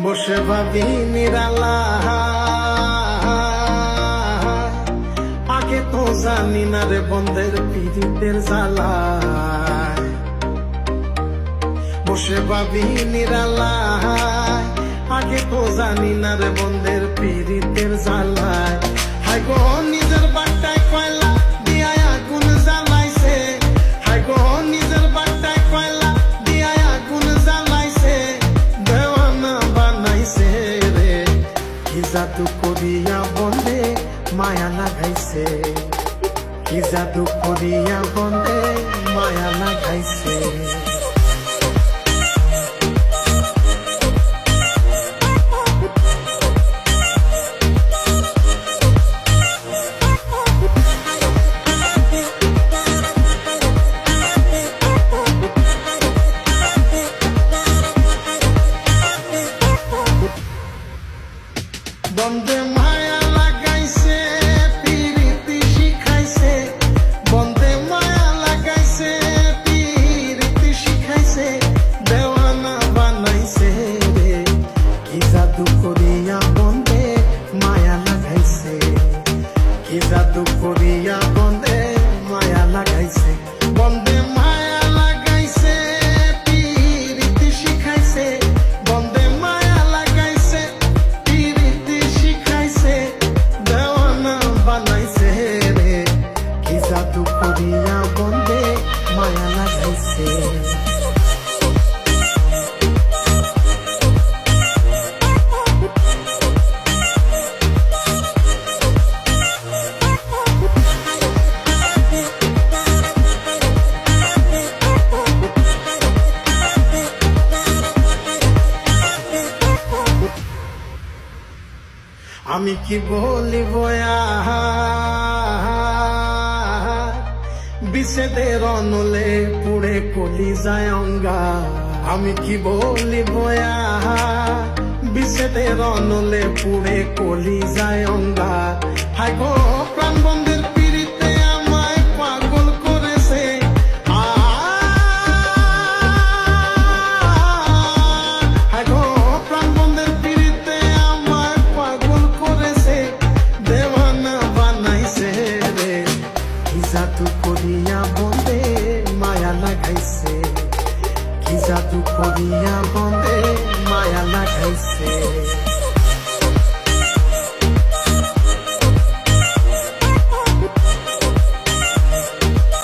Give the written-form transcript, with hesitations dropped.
বসে ভাবি নিরালা, আগে তো জানি না রে বন্ধের পীড়িতের জ্বালা। বসে ভাবি নিরালা, আগে তো জানি না রে বন্ধের পীড়িতের জ্বালায়। হাই গো নিজের বাট্টায় কয়লা দিয়া আগুন জ্বালাইছে, হাই গো নিজের বাট্টায় কয়লা দিয়া আগুন জ্বালাইছে, দেওয়ানা বানাইছে রে। কি জাদু করিয়া বন্ধে মায়া লাগাইছে, কি জাদু করিয়া বন্ধে মায়া লাগাইছে। বন্ধে মায়া লাগাইছে, পিরিতি শিখাইছে, বন্ধে মায়া লাগাইছে, পিরিতি শিখাইছে, দেওয়ানা বানাইছে রে। কি জাদু করিয়া বন্ধে মায়া লাগাইছে, কি জাদু করিয়া বন্ধে মায়া লাগাইছে। বন্ধে মায়া লাগাইছে, পিরিতি শিখাইছে, বন্ধে মায়া লাগাইছে, পিরিতি শিখাইছে, দেওয়ানা বানাইছে রে। কি জাদু করিয়া বন্ধে মায়া লাগাইছে। আমি কি বলিব বিষেদের অনলে পুড়ে কলি যায় অঙ্গা। আমি কি বলিব বিষেদের অনলে পুড়ে কলি যায় অঙ্গা। হাই গো প্রাণ বন্ধের পিড়িতে আমায় পাগল করেছে, হাই গো প্রাণ বন্ধের পিড়িতে আমায় পাগল করেছে, দেওয়ানা বানাইছে রে। কি জাদু করিয়া বন্ধে মায়া লাগাইছে, কি জাদু করিয়া বন্ধে মায়া লাগাইছে।